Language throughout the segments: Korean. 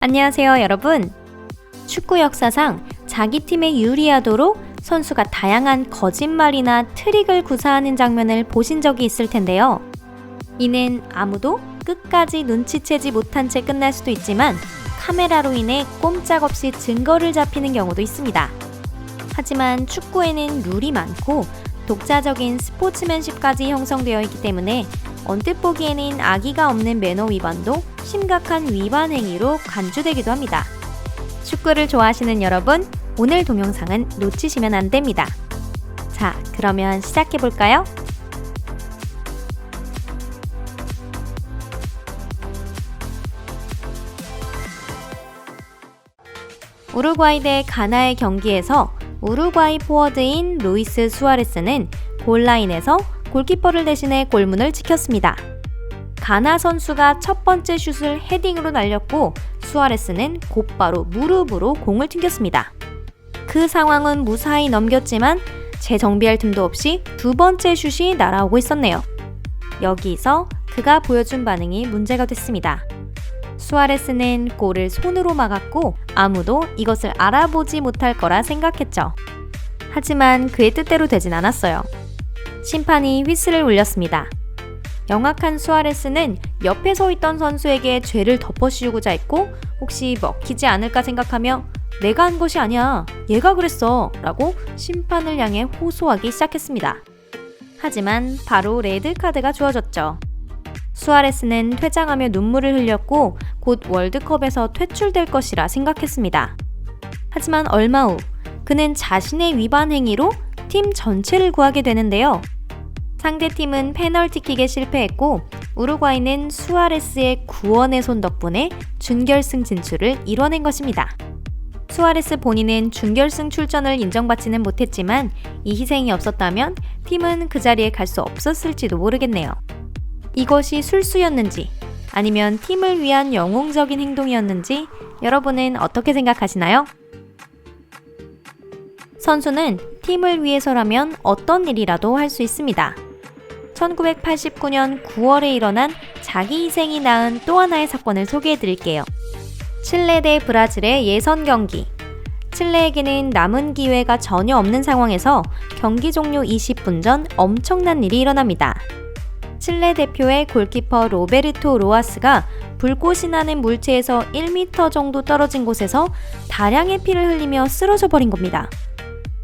안녕하세요, 여러분. 축구 역사상 자기 팀에 유리하도록 선수가 다양한 거짓말이나 트릭을 구사하는 장면을 보신 적이 있을 텐데요. 이는 아무도 끝까지 눈치채지 못한 채 끝날 수도 있지만 카메라로 인해 꼼짝없이 증거를 잡히는 경우도 있습니다. 하지만 축구에는 룰이 많고 독자적인 스포츠맨십까지 형성되어 있기 때문에 언뜻 보기에는 악의가 없는 매너 위반도 심각한 위반 행위로 간주되기도 합니다. 축구를 좋아하시는 여러분, 오늘 동영상은 놓치시면 안 됩니다. 자, 그러면 시작해볼까요? 우루과이 대 가나의 경기에서 우루과이 포워드인 루이스 수아레스는 골라인에서 골키퍼를 대신해 골문을 지켰습니다. 가나 선수가 첫 번째 슛을 헤딩으로 날렸고 수아레스는 곧바로 무릎으로 공을 튕겼습니다. 그 상황은 무사히 넘겼지만 재정비할 틈도 없이 두 번째 슛이 날아오고 있었네요. 여기서 그가 보여준 반응이 문제가 됐습니다. 수아레스는 골을 손으로 막았고 아무도 이것을 알아보지 못할 거라 생각했죠. 하지만 그의 뜻대로 되진 않았어요. 심판이 휘슬을 울렸습니다. 영악한 수아레스는 옆에 서 있던 선수에게 죄를 덮어씌우고자 했고 혹시 먹히지 않을까 생각하며 내가 한 것이 아니야, 얘가 그랬어 라고 심판을 향해 호소하기 시작했습니다. 하지만 바로 레드카드가 주어졌죠. 수아레스는 퇴장하며 눈물을 흘렸고 곧 월드컵에서 퇴출될 것이라 생각했습니다. 하지만 얼마 후 그는 자신의 위반 행위로 팀 전체를 구하게 되는데요. 상대팀은 페널티킥에 실패했고 우루과이는 수아레스의 구원의 손 덕분에 준결승 진출을 이뤄낸 것입니다. 수아레스 본인은 준결승 출전을 인정받지는 못했지만 이 희생이 없었다면 팀은 그 자리에 갈 수 없었을지도 모르겠네요. 이것이 술수였는지 아니면 팀을 위한 영웅적인 행동이었는지 여러분은 어떻게 생각하시나요? 선수는 팀을 위해서라면 어떤 일이라도 할 수 있습니다. 1989년 9월에 일어난 자기 희생이 낳은 또 하나의 사건을 소개해드릴게요. 칠레 대 브라질의 예선 경기. 칠레에게는 남은 기회가 전혀 없는 상황에서 경기 종료 20분 전 엄청난 일이 일어납니다. 칠레 대표의 골키퍼 로베르토 로하스가 불꽃이 나는 물체에서 1m 정도 떨어진 곳에서 다량의 피를 흘리며 쓰러져 버린 겁니다.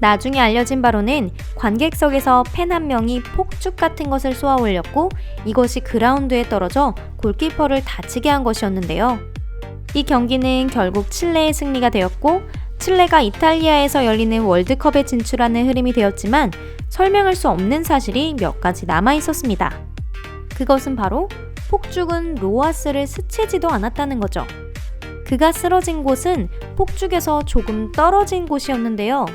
나중에 알려진 바로는 관객석에서 팬 한 명이 폭죽 같은 것을 쏘아 올렸고 이것이 그라운드에 떨어져 골키퍼를 다치게 한 것이었는데요. 이 경기는 결국 칠레의 승리가 되었고 칠레가 이탈리아에서 열리는 월드컵에 진출하는 흐름이 되었지만 설명할 수 없는 사실이 몇 가지 남아 있었습니다. 그것은 바로 폭죽은 로하스를 스치지도 않았다는 거죠. 그가 쓰러진 곳은 폭죽에서 조금 떨어진 곳이었는데요.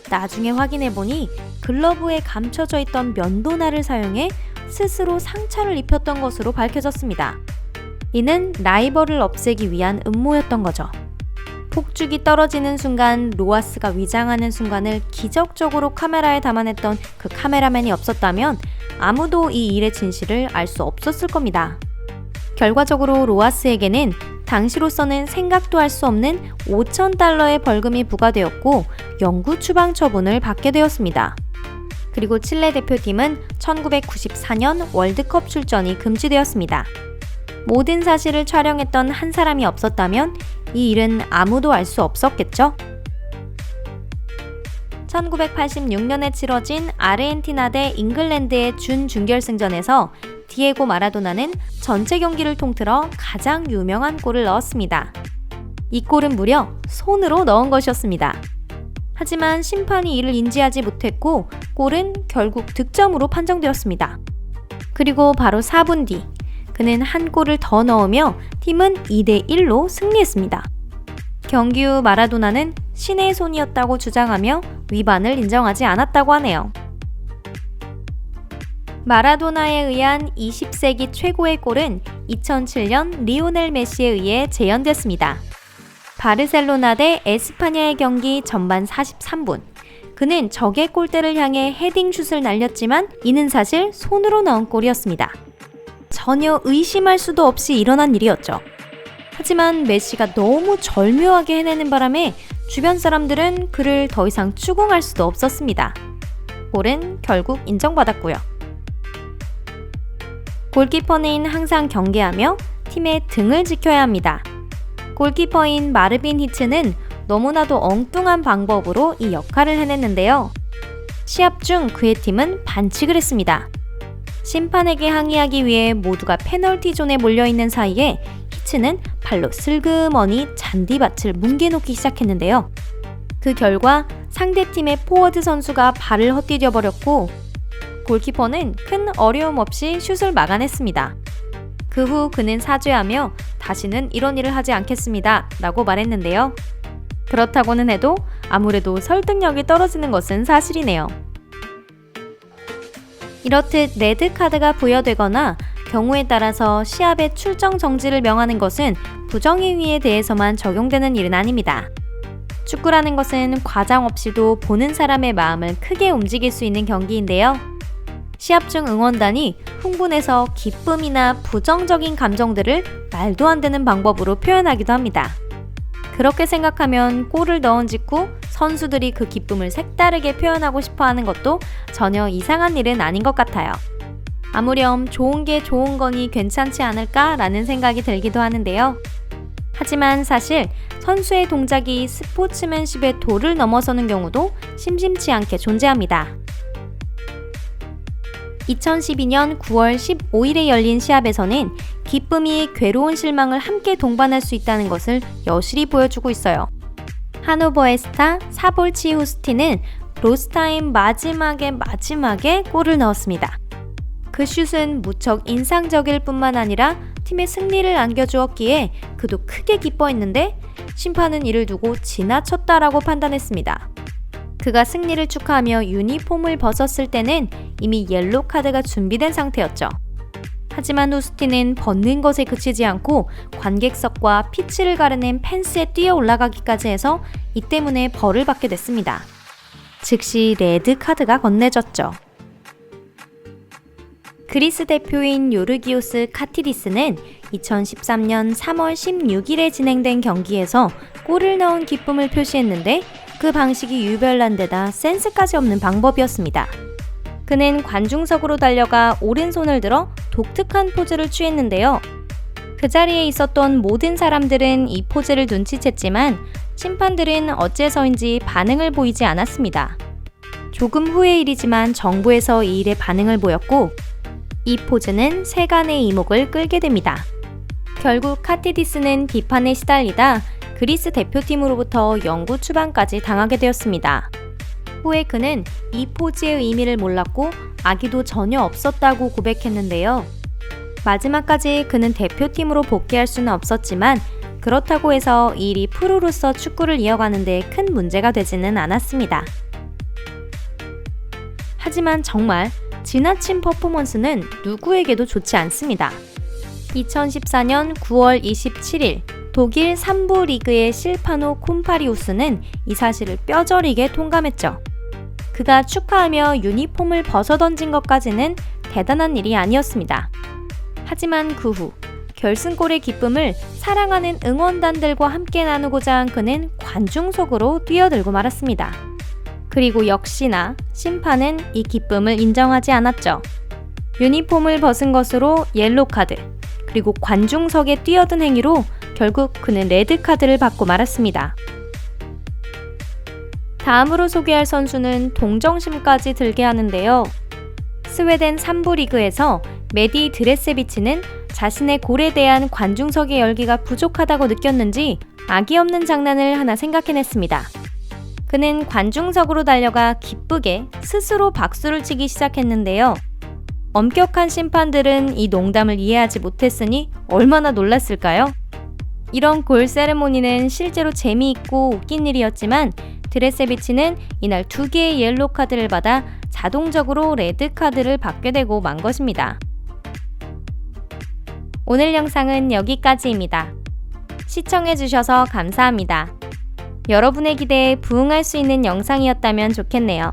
나중에 확인해보니 글러브에 감춰져 있던 면도날을 사용해 스스로 상처를 입혔던 것으로 밝혀졌습니다. 이는 라이벌을 없애기 위한 음모였던 거죠. 폭죽이 떨어지는 순간 로하스가 위장하는 순간을 기적적으로 카메라에 담아냈던 그 카메라맨이 없었다면 아무도 이 일의 진실을 알 수 없었을 겁니다. 결과적으로 로하스에게는 당시로서는 생각도 할 수 없는 5,000달러의 벌금이 부과되었고 영구 추방 처분을 받게 되었습니다. 그리고 칠레 대표팀은 1994년 월드컵 출전이 금지되었습니다. 모든 사실을 촬영했던 한 사람이 없었다면 이 일은 아무도 알 수 없었겠죠? 1986년에 치러진 아르헨티나 대 잉글랜드의 준결승전에서 디에고 마라도나는 전체 경기를 통틀어 가장 유명한 골을 넣었습니다. 이 골은 무려 손으로 넣은 것이었습니다. 하지만 심판이 이를 인지하지 못했고 골은 결국 득점으로 판정되었습니다. 그리고 바로 4분 뒤 그는 한 골을 더 넣으며 팀은 2대1로 승리했습니다. 경기 후 마라도나는 신의 손이었다고 주장하며 위반을 인정하지 않았다고 하네요. 마라도나에 의한 20세기 최고의 골은 2007년 리오넬 메시에 의해 재현됐습니다. 바르셀로나 대 에스파냐의 경기 전반 43분. 그는 적의 골대를 향해 헤딩슛을 날렸지만 이는 사실 손으로 넣은 골이었습니다. 전혀 의심할 수도 없이 일어난 일이었죠. 하지만 메시가 너무 절묘하게 해내는 바람에 주변 사람들은 그를 더 이상 추궁할 수도 없었습니다. 골은 결국 인정받았고요. 골키퍼는 항상 경계하며 팀의 등을 지켜야 합니다. 골키퍼인 마르빈 히츠는 너무나도 엉뚱한 방법으로 이 역할을 해냈는데요. 시합 중 그의 팀은 반칙을 했습니다. 심판에게 항의하기 위해 모두가 페널티 존에 몰려있는 사이에 히츠는 발로 슬그머니 잔디밭을 뭉개놓기 시작했는데요. 그 결과 상대팀의 포워드 선수가 발을 헛디뎌 버렸고 골키퍼는 큰 어려움 없이 슛을 막아냈습니다. 그 후 그는 사죄하며 다시는 이런 일을 하지 않겠습니다 라고 말했는데요. 그렇다고는 해도 아무래도 설득력이 떨어지는 것은 사실이네요. 이렇듯 레드카드가 부여되거나 경우에 따라서 시합의 출정 정지를 명하는 것은 부정행위에 대해서만 적용되는 일은 아닙니다. 축구라는 것은 과장 없이도 보는 사람의 마음을 크게 움직일 수 있는 경기인데요. 시합 중 응원단이 흥분해서 기쁨이나 부정적인 감정들을 말도 안 되는 방법으로 표현하기도 합니다. 그렇게 생각하면 골을 넣은 직후 선수들이 그 기쁨을 색다르게 표현하고 싶어 하는 것도 전혀 이상한 일은 아닌 것 같아요. 아무렴 좋은 게 좋은 거니 괜찮지 않을까라는 생각이 들기도 하는데요. 하지만 사실 선수의 동작이 스포츠맨십의 도를 넘어서는 경우도 심심치 않게 존재합니다. 2012년 9월 15일에 열린 시합에서는 기쁨이 괴로운 실망을 함께 동반할 수 있다는 것을 여실히 보여주고 있어요. 하노버의 스타 사볼치 후스티는 로스타임 마지막에 골을 넣었습니다. 그 슛은 무척 인상적일 뿐만 아니라 팀의 승리를 안겨주었기에 그도 크게 기뻐했는데 심판은 이를 두고 지나쳤다라고 판단했습니다. 그가 승리를 축하하며 유니폼을 벗었을 때는 이미 옐로 카드가 준비된 상태였죠. 하지만 후스티는 벗는 것에 그치지 않고 관객석과 피치를 가르는 펜스에 뛰어 올라가기까지 해서 이 때문에 벌을 받게 됐습니다. 즉시 레드 카드가 건네졌죠. 그리스 대표인 요르기오스 카티디스는 2013년 3월 16일에 진행된 경기에서 골을 넣은 기쁨을 표시했는데 그 방식이 유별난 데다 센스까지 없는 방법이었습니다. 그는 관중석으로 달려가 오른손을 들어 독특한 포즈를 취했는데요. 그 자리에 있었던 모든 사람들은 이 포즈를 눈치챘지만 심판들은 어째서인지 반응을 보이지 않았습니다. 조금 후의 일이지만 정부에서 이 일에 반응을 보였고 이 포즈는 세간의 이목을 끌게 됩니다. 결국 카티디스는 비판에 시달리다 그리스 대표팀으로부터 영구 추방까지 당하게 되었습니다. 후에 그는 이 포즈의 의미를 몰랐고 악의도 전혀 없었다고 고백했는데요. 마지막까지 그는 대표팀으로 복귀할 수는 없었지만 그렇다고 해서 이 일이 프로로서 축구를 이어가는 데 큰 문제가 되지는 않았습니다. 하지만 정말 지나친 퍼포먼스는 누구에게도 좋지 않습니다. 2014년 9월 27일 독일 3부 리그의 실파노 콤파리우스는 이 사실을 뼈저리게 통감했죠. 그가 축하하며 유니폼을 벗어던진 것까지는 대단한 일이 아니었습니다. 하지만 그 후 결승골의 기쁨을 사랑하는 응원단들과 함께 나누고자 한 그는 관중석으로 뛰어들고 말았습니다. 그리고 역시나 심판은 이 기쁨을 인정하지 않았죠. 유니폼을 벗은 것으로 옐로 카드, 그리고 관중석에 뛰어든 행위로 결국 그는 레드 카드를 받고 말았습니다. 다음으로 소개할 선수는 동정심까지 들게 하는데요. 스웨덴 3부 리그에서 메디 드레세비치는 자신의 골에 대한 관중석의 열기가 부족하다고 느꼈는지 악의 없는 장난을 하나 생각해냈습니다. 그는 관중석으로 달려가 기쁘게 스스로 박수를 치기 시작했는데요. 엄격한 심판들은 이 농담을 이해하지 못했으니 얼마나 놀랐을까요? 이런 골 세레모니는 실제로 재미있고 웃긴 일이었지만 드레세비치는 이날 2개의 옐로 카드를 받아 자동적으로 레드 카드를 받게 되고 만 것입니다. 오늘 영상은 여기까지입니다. 시청해주셔서 감사합니다. 여러분의 기대에 부응할 수 있는 영상이었다면 좋겠네요.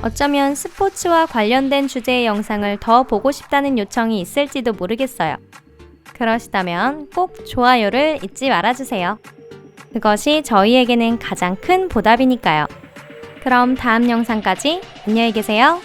어쩌면 스포츠와 관련된 주제의 영상을 더 보고 싶다는 요청이 있을지도 모르겠어요. 그러시다면 꼭 좋아요를 잊지 말아주세요. 그것이 저희에게는 가장 큰 보답이니까요. 그럼 다음 영상까지 안녕히 계세요.